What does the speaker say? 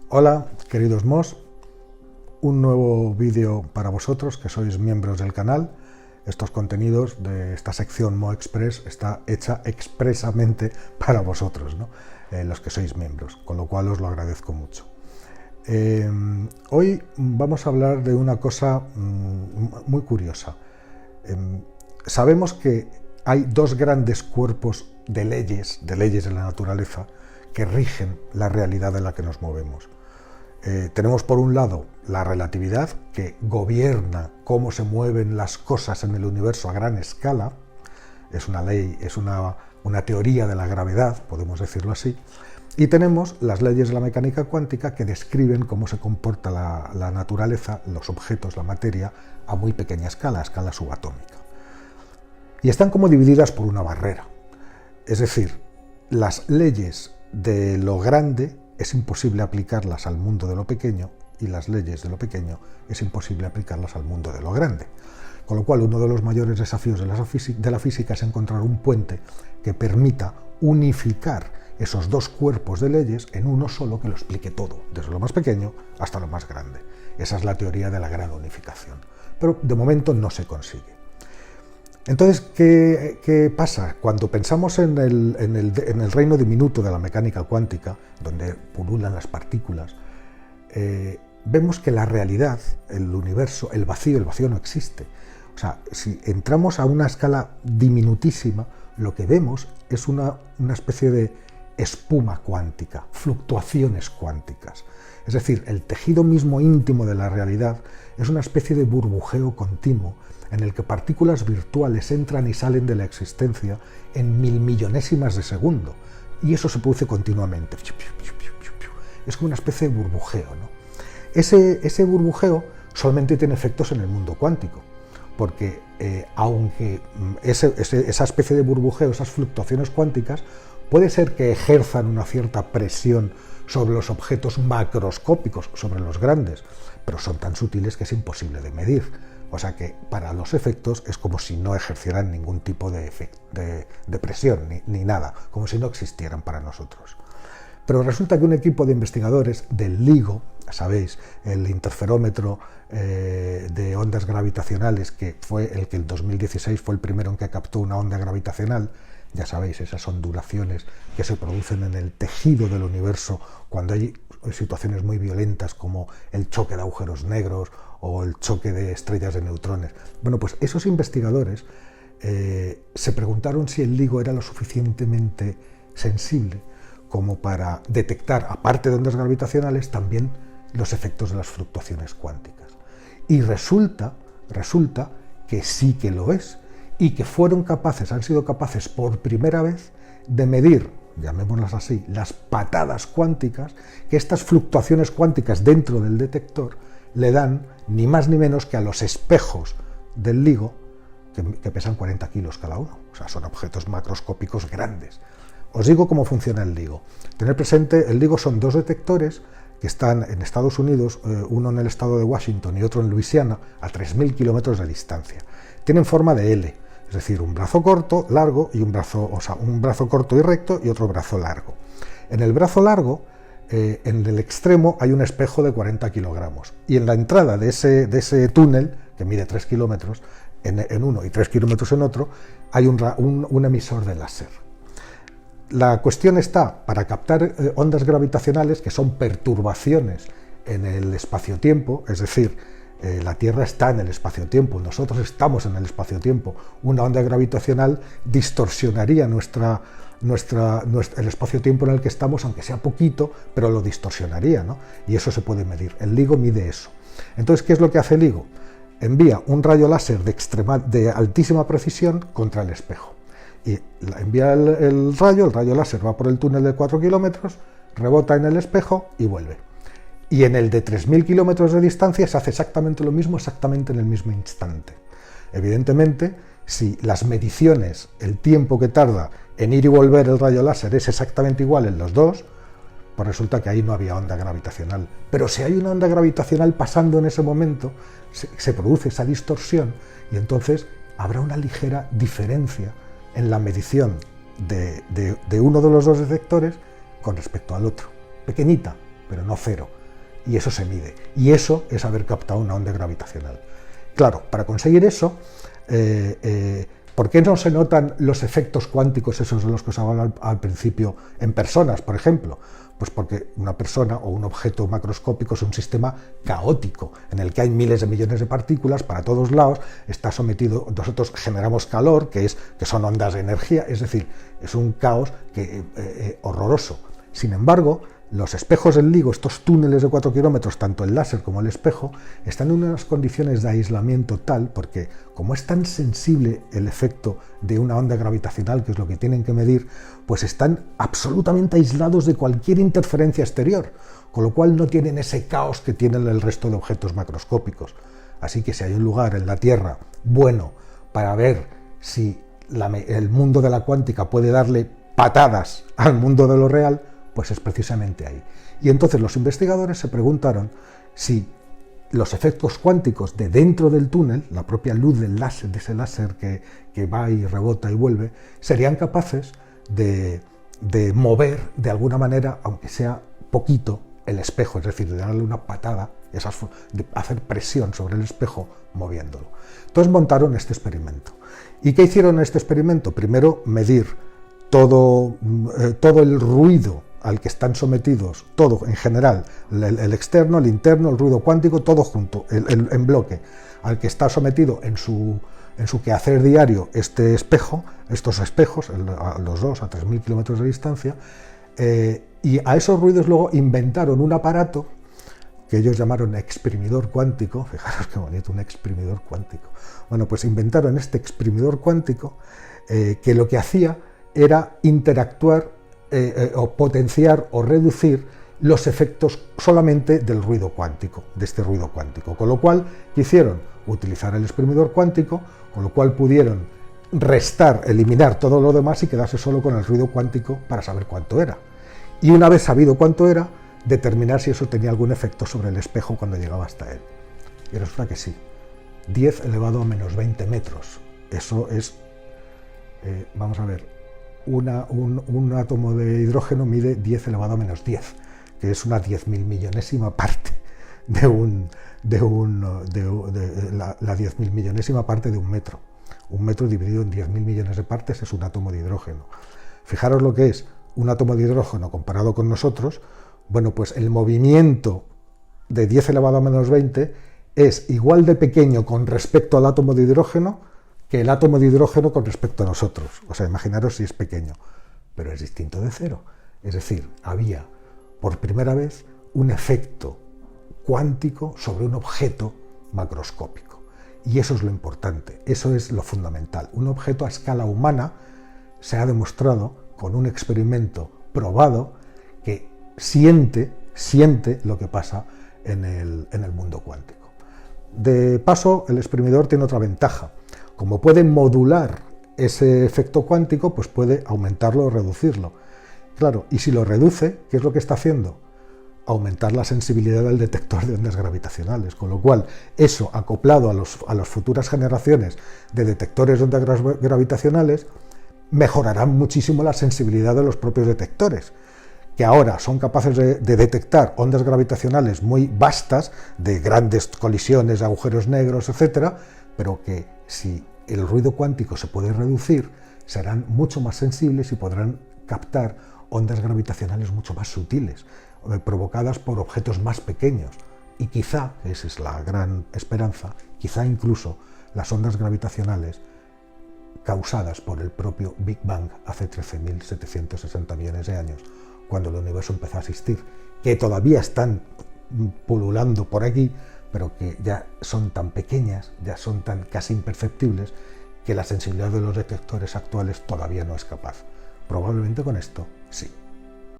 Hola, queridos MOS, un nuevo vídeo para vosotros que sois miembros del canal. Estos contenidos de esta sección Mo Express está hecha expresamente para vosotros, ¿no? Los que sois miembros, con lo cual os lo agradezco mucho. Hoy vamos a hablar de una cosa muy curiosa. Sabemos que hay dos grandes cuerpos de leyes de la naturaleza que rigen la realidad en la que nos movemos. Tenemos por un lado la relatividad, que gobierna cómo se mueven las cosas en el universo a gran escala. Es una ley, es una teoría de la gravedad, podemos decirlo así. Y tenemos las leyes de la mecánica cuántica, que describen cómo se comporta la naturaleza, los objetos, la materia, a muy pequeña escala, a escala subatómica. Y están como divididas por una barrera. Es decir, las leyes de lo grande es imposible aplicarlas al mundo de lo pequeño, y las leyes de lo pequeño es imposible aplicarlas al mundo de lo grande. Con lo cual, uno de los mayores desafíos de la física es encontrar un puente que permita unificar esos dos cuerpos de leyes en uno solo que lo explique todo, desde lo más pequeño hasta lo más grande. Esa es la teoría de la gran unificación. Pero de momento no se consigue. Entonces, ¿qué pasa? Cuando pensamos en el reino diminuto de la mecánica cuántica, donde pululan las partículas, vemos que la realidad, el universo, el vacío no existe. O sea, si entramos a una escala diminutísima, lo que vemos es una especie de espuma cuántica, fluctuaciones cuánticas. Es decir, el tejido mismo íntimo de la realidad es una especie de burbujeo continuo en el que partículas virtuales entran y salen de la existencia en milmillonésimas de segundo. Y eso se produce continuamente. Es como una especie de burbujeo, ¿no? Ese burbujeo solamente tiene efectos en el mundo cuántico, porque aunque esa especie de burbujeo, esas fluctuaciones cuánticas, puede ser que ejerzan una cierta presión sobre los objetos macroscópicos, sobre los grandes, pero son tan sutiles que es imposible de medir. O sea que para los efectos es como si no ejercieran ningún tipo de presión ni nada, como si no existieran para nosotros. Pero resulta que un equipo de investigadores del LIGO, sabéis, el interferómetro de ondas gravitacionales, que fue el que en 2016 fue el primero en que captó una onda gravitacional, ya sabéis, esas ondulaciones que se producen en el tejido del universo cuando hay situaciones muy violentas como el choque de agujeros negros o el choque de estrellas de neutrones. Bueno, pues esos investigadores se preguntaron si el LIGO era lo suficientemente sensible como para detectar, aparte de ondas gravitacionales, también los efectos de las fluctuaciones cuánticas. Y resulta que sí que lo es, y que han sido capaces por primera vez de medir, llamémoslas así, las patadas cuánticas que estas fluctuaciones cuánticas dentro del detector le dan ni más ni menos que a los espejos del LIGO, que pesan 40 kilos cada uno. O sea, son objetos macroscópicos grandes. Os digo cómo funciona el LIGO. Tener presente, el LIGO son dos detectores que están en Estados Unidos, uno en el estado de Washington y otro en Luisiana, a 3.000 kilómetros de distancia. Tienen forma de L, es decir, un brazo corto, largo, y un brazo corto y recto y otro brazo largo. En el brazo largo, en el extremo, hay un espejo de 40 kilogramos. Y en la entrada de ese túnel, que mide 3 kilómetros en uno y 3 kilómetros en otro, hay un emisor de láser. La cuestión está para captar ondas gravitacionales, que son perturbaciones en el espacio-tiempo, es decir, la Tierra está en el espacio-tiempo, nosotros estamos en el espacio-tiempo. Una onda gravitacional distorsionaría el espacio-tiempo en el que estamos, aunque sea poquito, pero lo distorsionaría, ¿no? Y eso se puede medir. El LIGO mide eso. Entonces, ¿qué es lo que hace el LIGO? Envía un rayo láser de altísima precisión contra el espejo. Y envía el rayo láser va por el túnel de 4 kilómetros, rebota en el espejo y vuelve. Y en el de 3.000 kilómetros de distancia se hace exactamente lo mismo, exactamente en el mismo instante. Evidentemente, si las mediciones, el tiempo que tarda en ir y volver el rayo láser es exactamente igual en los dos, pues resulta que ahí no había onda gravitacional. Pero si hay una onda gravitacional pasando en ese momento, se produce esa distorsión y entonces habrá una ligera diferencia en la medición de uno de los dos detectores con respecto al otro. Pequeñita, pero no cero. Y eso se mide. Y eso es haber captado una onda gravitacional. Claro, para conseguir eso, ¿por qué no se notan los efectos cuánticos, esos de los que os hablaba al principio, en personas, por ejemplo? Pues porque una persona o un objeto macroscópico es un sistema caótico, en el que hay miles de millones de partículas para todos lados, está sometido, nosotros generamos calor, que son ondas de energía, es decir, es un caos horroroso. Sin embargo, los espejos del LIGO, estos túneles de 4 kilómetros, tanto el láser como el espejo, están en unas condiciones de aislamiento tal, porque como es tan sensible el efecto de una onda gravitacional, que es lo que tienen que medir, pues están absolutamente aislados de cualquier interferencia exterior, con lo cual no tienen ese caos que tienen el resto de objetos macroscópicos. Así que si hay un lugar en la Tierra bueno para ver si el mundo de la cuántica puede darle patadas al mundo de lo real, pues es precisamente ahí. Y entonces los investigadores se preguntaron si los efectos cuánticos de dentro del túnel, la propia luz del láser, de ese láser que va y rebota y vuelve, serían capaces de mover de alguna manera, aunque sea poquito, el espejo, es decir, de darle una patada, de hacer presión sobre el espejo moviéndolo. Entonces montaron este experimento. ¿Y qué hicieron en este experimento? Primero, medir todo el ruido al que están sometidos, todo en general, el externo, el interno, el ruido cuántico, todo junto, en bloque, al que está sometido en su quehacer diario estos espejos, los dos a 3.000 kilómetros de distancia, y a esos ruidos luego inventaron un aparato que ellos llamaron exprimidor cuántico. Fijaros qué bonito, un exprimidor cuántico. Bueno, pues inventaron este exprimidor cuántico que lo que hacía era interactuar o potenciar o reducir los efectos solamente del ruido cuántico, de este ruido cuántico. Con lo cual, ¿qué hicieron? Utilizar el exprimidor cuántico, con lo cual pudieron eliminar todo lo demás y quedarse solo con el ruido cuántico para saber cuánto era. Y una vez sabido cuánto era, determinar si eso tenía algún efecto sobre el espejo cuando llegaba hasta él. Y resulta que sí. 10 elevado a menos 20 metros. Eso es, vamos a ver, un átomo de hidrógeno mide 10 elevado a menos 10, que es una 10.000 millonésima parte la 10.000 millonésima parte de un metro. Un metro dividido en 10.000 millones de partes es un átomo de hidrógeno. Fijaros lo que es un átomo de hidrógeno comparado con nosotros. Bueno, pues el movimiento de 10 elevado a menos 20 es igual de pequeño con respecto al átomo de hidrógeno que el átomo de hidrógeno con respecto a nosotros. O sea, imaginaros si es pequeño, pero es distinto de cero. Es decir, había por primera vez un efecto cuántico sobre un objeto macroscópico. Y eso es lo importante, eso es lo fundamental. Un objeto a escala humana se ha demostrado con un experimento probado que siente lo que pasa en el mundo cuántico. De paso, el exprimidor tiene otra ventaja. Como puede modular ese efecto cuántico, pues puede aumentarlo o reducirlo. Claro, y si lo reduce, ¿qué es lo que está haciendo? Aumentar la sensibilidad del detector de ondas gravitacionales, con lo cual eso, acoplado a las futuras generaciones de detectores de ondas gravitacionales, mejorarán muchísimo la sensibilidad de los propios detectores, que ahora son capaces de detectar ondas gravitacionales muy vastas, de grandes colisiones, agujeros negros, etcétera, pero que si el ruido cuántico se puede reducir, serán mucho más sensibles y podrán captar ondas gravitacionales mucho más sutiles, provocadas por objetos más pequeños. Y quizá, esa es la gran esperanza, quizá incluso las ondas gravitacionales causadas por el propio Big Bang hace 13.760 millones de años, cuando el universo empezó a existir, que todavía están pululando por aquí, pero que ya son tan pequeñas, ya son tan casi imperceptibles, que la sensibilidad de los detectores actuales todavía no es capaz. Probablemente con esto, sí.